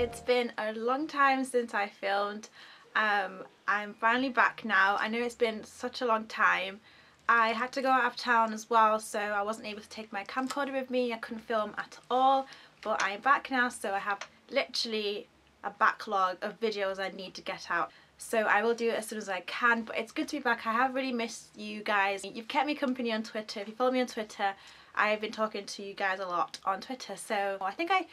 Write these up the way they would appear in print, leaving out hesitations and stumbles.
It's been a long time since I filmed. I'm finally back now. I know it's been such a long time. I had to go out of town as well, so I wasn't able to take my camcorder with me. I couldn't film at all, but I'm back now, so I have literally a backlog of videos I need to get out. So I will do it as soon as I can, but it's good to be back. I have really missed you guys. You've kept me company on Twitter. If you follow me on Twitter, I've been talking to you guys a lot on Twitter, so I think I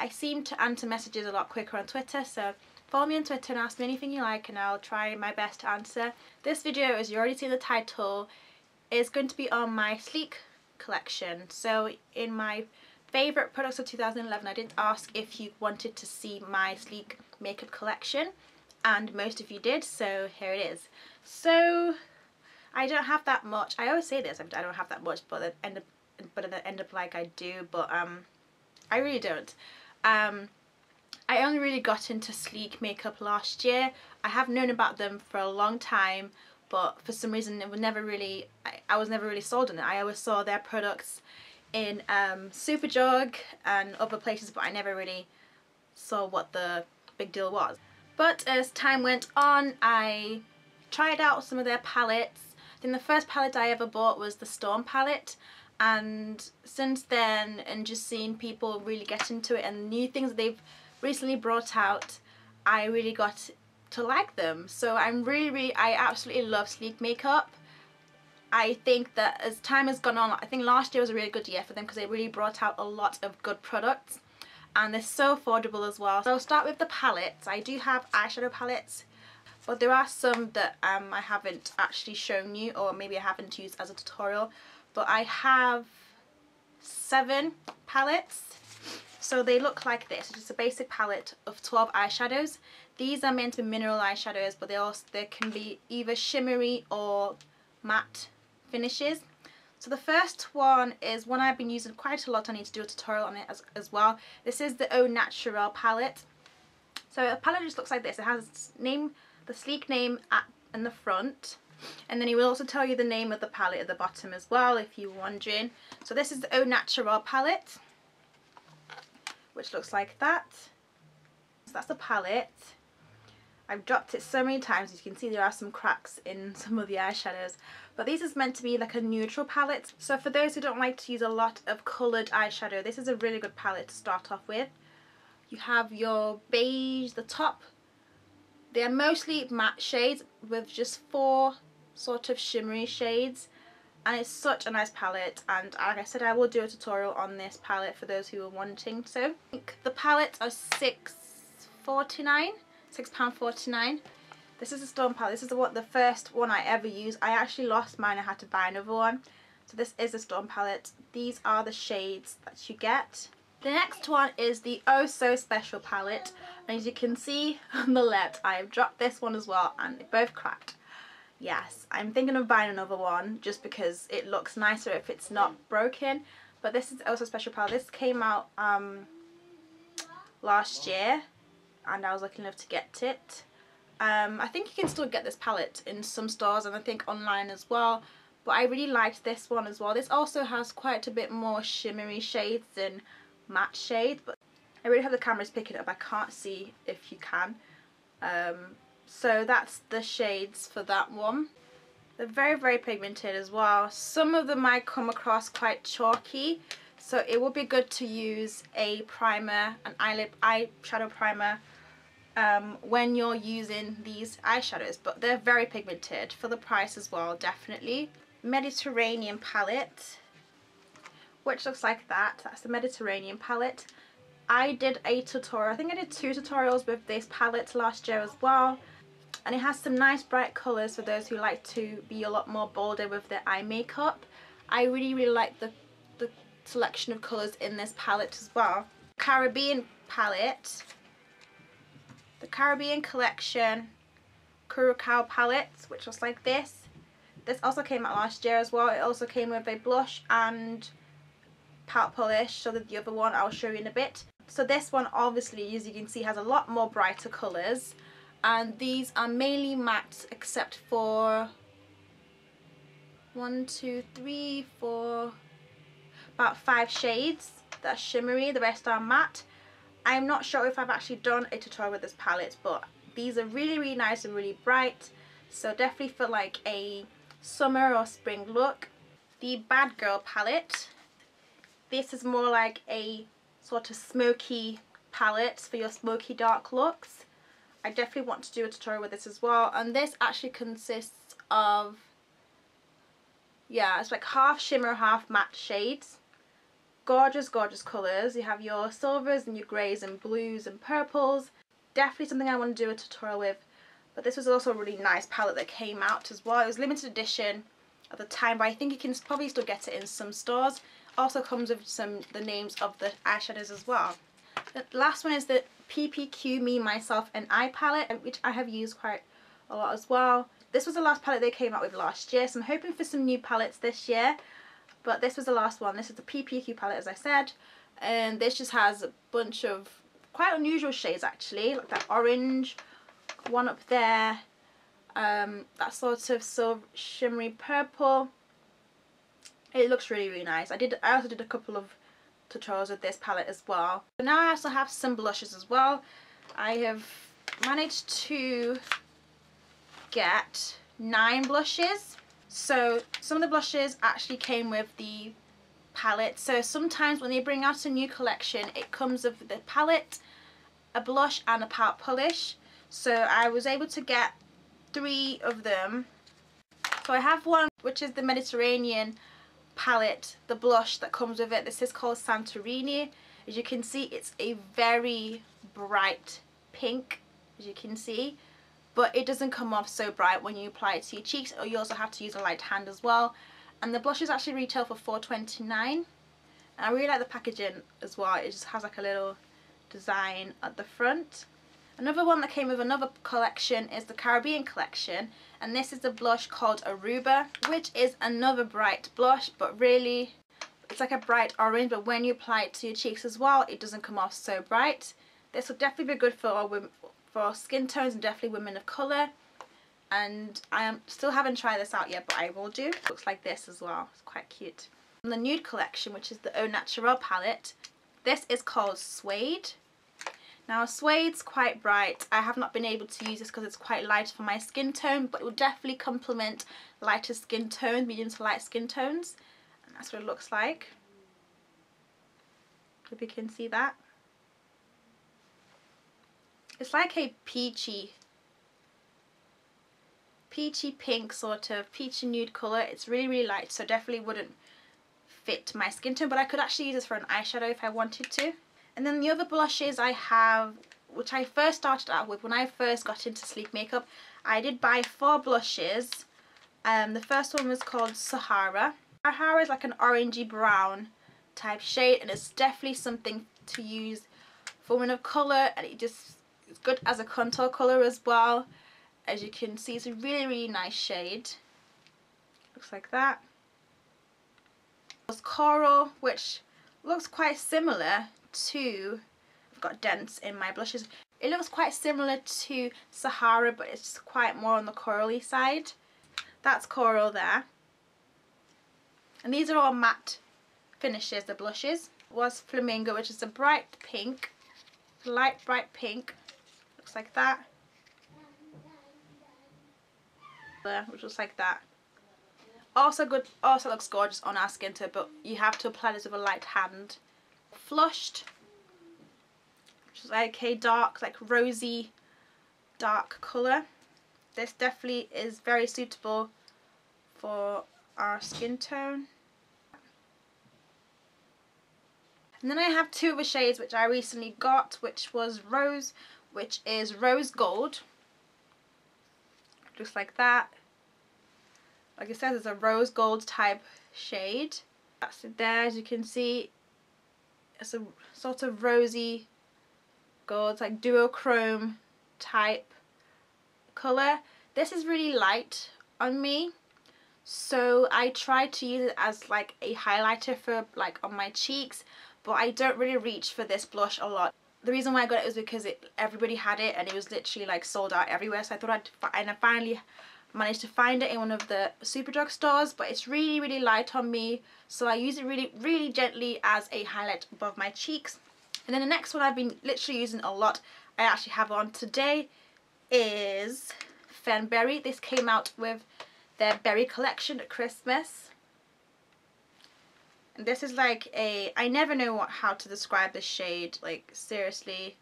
seem to answer messages a lot quicker on Twitter, so follow me on Twitter and ask me anything you like and I'll try my best to answer. This video, as you already see the title, is going to be on my Sleek collection. So in my favourite products of 2011, I did ask if you wanted to see my Sleek makeup collection, and most of you did, so here it is. So I don't have that much. I always say this, I don't have that much, but at the end up like I do, but I really don't. I only really got into Sleek makeup last year. I have known about them for a long time, but for some reason it was never really, I was never really sold on it. I always saw their products in Superdrug and other places, but I never really saw what the big deal was. But as time went on, I tried out some of their palettes. I think the first palette I ever bought was the Storm palette, and since then, and just seeing people really get into it and new things they've recently brought out, I really got to like them. So I absolutely love Sleek makeup. I think that as time has gone on, I think last year was a really good year for them because they really brought out a lot of good products, and they're so affordable as well. So I'll start with the palettes. I do have eyeshadow palettes, but there are some that I haven't actually shown you, or maybe I haven't used as a tutorial, but I have 7 palettes. So they look like this. It's just a basic palette of 12 eyeshadows. These are meant to be mineral eyeshadows, but they can be either shimmery or matte finishes. So the first one is one I've been using quite a lot. I need to do a tutorial on it as well. This is the Naturel palette. So a palette just looks like this. It has the Sleek name in the front, and then he will also tell you the name of the palette at the bottom as well, if you're wondering. So this is the Naturel palette, which looks like that. So that's the palette. I've dropped it so many times, as you can see there are some cracks in some of the eyeshadows, but this is meant to be like a neutral palette. So for those who don't like to use a lot of coloured eyeshadow, this is a really good palette to start off with. You have your beige, the top, they're mostly matte shades with just 4 sort of shimmery shades, and it's such a nice palette, and like I said, I will do a tutorial on this palette for those who are wanting to. I think the palettes are £6.49. This is a Storm palette. This is the first one I ever used. I actually lost mine. I had to buy another one. So this is the Storm palette. These are the shades that you get. The next one is the Oh So Special palette, and as you can see on the left, I have dropped this one as well, and they both cracked. Yes, I'm thinking of buying another one just because it looks nicer if it's not broken. But this is also a special palette. This came out last year, and I was lucky enough to get it. I think you can still get this palette in some stores, and I think online as well. But I really liked this one as well. This also has quite a bit more shimmery shades than matte shades, but I really hope the camera's picking it up. I can't see if you can. So that's the shades for that one. They're very pigmented as well. Some of them might come across quite chalky, so it would be good to use a primer, an eyeshadow primer, when you're using these eyeshadows, but they're very pigmented for the price as well, definitely. Mediterranean palette, which looks like that. That's the Mediterranean palette. I did a tutorial, I think I did 2 tutorials with this palette last year as well, and it has some nice bright colours for those who like to be a lot more bolder with their eye makeup. I really like the selection of colours in this palette as well. Caribbean palette, the Caribbean collection Curucao palette, which looks like this. This also came out last year as well. It also came with a blush and pout polish, so that the other one I'll show you in a bit. So this one obviously, as you can see, has a lot more brighter colours, and these are mainly matte except for 1, 2, 3, 4, about 5 shades that are shimmery. The rest are matte. I'm not sure if I've actually done a tutorial with this palette, but these are really nice and really bright, so definitely for like a summer or spring look. The Bad Girl palette, this is more like a sort of smoky palette for your smoky dark looks. I definitely want to do a tutorial with this as well, and this actually consists of, yeah, it's like half shimmer, half matte shades. Gorgeous colours. You have your silvers and your greys and blues and purples. Definitely something I want to do a tutorial with. But this was also a really nice palette that came out as well. It was limited edition at the time, but I think you can probably still get it in some stores. Also comes with the names of the eyeshadows as well. The last one is the PPQ Me, Myself and I palette, which I have used quite a lot as well. This was the last palette they came out with last year, so I'm hoping for some new palettes this year. But this was the last one. This is the PPQ palette, as I said, and this just has a bunch of quite unusual shades actually, like that orange one up there, that sort of silver shimmery purple. It looks really nice. I also did a couple of tutorials with this palette as well. But now I also have some blushes as well. I have managed to get 9 blushes. So some of the blushes actually came with the palette. So sometimes when they bring out a new collection, it comes with the palette, a blush and a palette polish. So I was able to get 3 of them. So I have one which is the Mediterranean palette, the blush that comes with it. This is called Santorini. As you can see, it's a very bright pink, as you can see. But it doesn't come off so bright when you apply it to your cheeks, or you also have to use a light hand as well. And the blushes actually retail for $4.29, and I really like the packaging as well. It just has like a little design at the front. Another one that came with another collection is the Caribbean collection, and this is the blush called Aruba, which is another bright blush, but really it's like a bright orange, but when you apply it to your cheeks as well, it doesn't come off so bright. This will definitely be good for women, for skin tones, and definitely women of colour. And I still haven't tried this out yet, but I will do. It looks like this as well. It's quite cute. And the nude collection, which is the Naturel palette, this is called Suede. Now Suede's quite bright. I have not been able to use this because it's quite light for my skin tone, but it will definitely complement lighter skin tones, medium to light skin tones. And that's what it looks like. Hope you can see that. It's like a peachy pink, sort of peachy nude colour. It's really light, so definitely wouldn't fit my skin tone, but I could actually use this for an eyeshadow if I wanted to. And then the other blushes I have, which I first started out with when I first got into sleek makeup, I did buy 4 blushes. The first one was called Sahara. Sahara is like an orangey brown type shade, and it's definitely something to use for women of colour, and it's good as a contour colour as well. As you can see, it's a really nice shade. Looks like that. There's Coral, which looks quite similar to, I've got dents in my blushes. It looks quite similar to Sahara, but it's just quite more on the corally side. That's Coral there. And these are all matte finishes, the blushes. Was Flamingo, which is a bright pink, light bright pink. Looks like that. There, which looks like that. Also good, also looks gorgeous on our skin tone, but you have to apply this with a light hand. Flushed, which is like a dark, like rosy dark colour. This definitely is very suitable for our skin tone. And then I have 2 other shades which I recently got, which was Rose, which is Rose Gold. Just like that. Like it says, it's a rose gold type shade. That's it there, as you can see. It's a sort of rosy gold, it's like duochrome type colour. This is really light on me, so I tried to use it as like a highlighter for like on my cheeks, but I don't really reach for this blush a lot. The reason why I got it was because everybody had it, and it was literally like sold out everywhere, so I thought and I finally managed to find it in one of the Superdrug stores, but it's really light on me, so I use it really gently as a highlight above my cheeks. And then the next one I've been literally using a lot, I actually have on today, is Fenberry. This came out with their berry collection at Christmas. And this is like a, I never know how to describe this shade, like seriously.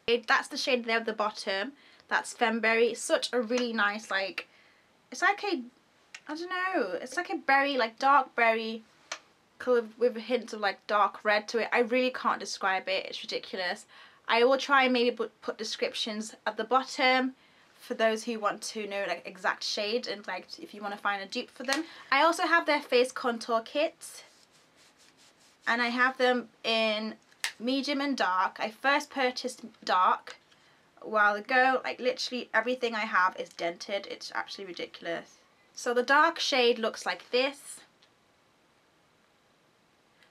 That's the shade there at the bottom. That's Fenberry. It's such a really nice, like, it's like a, I don't know, it's like a berry, like dark berry colour with a hint of like dark red to it. I really can't describe it, it's ridiculous. I will try and maybe put descriptions at the bottom for those who want to know like exact shade and like if you want to find a dupe for them. I also have their face contour kits, and I have them in medium and dark. I first purchased dark a while ago. Like literally everything I have is dented. It's actually ridiculous. So the dark shade looks like this.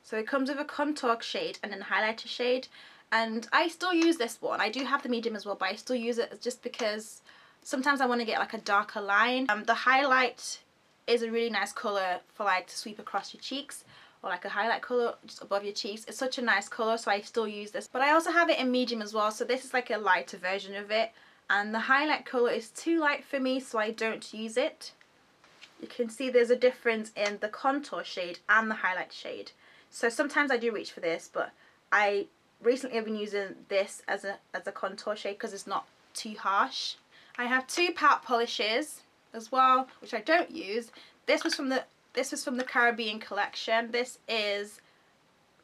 So it comes with a contour shade and then a highlighter shade, and I still use this one. I do have the medium as well, but I still use it just because sometimes I want to get like a darker line. The highlight is a really nice colour for like to sweep across your cheeks, or like a highlight colour just above your cheeks. It's such a nice colour, so I still use this. But I also have it in medium as well, so this is like a lighter version of it, and the highlight colour is too light for me, so I don't use it. You can see there's a difference in the contour shade and the highlight shade. So sometimes I do reach for this, but I recently have been using this as a contour shade because it's not too harsh. I have two palette polishes as well, which I don't use. This was from the Caribbean collection. This is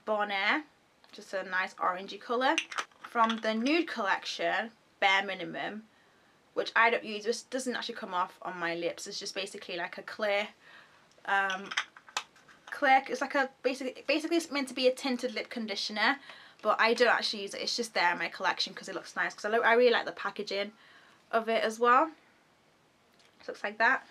Bonaire, just a nice orangey colour. From the nude collection, Bare Minimum, which I don't use. This doesn't actually come off on my lips. It's just basically like a clear, it's like a basically it's meant to be a tinted lip conditioner, but I don't actually use it. It's just there in my collection because it looks nice, because I really like the packaging of it as well. It looks like that.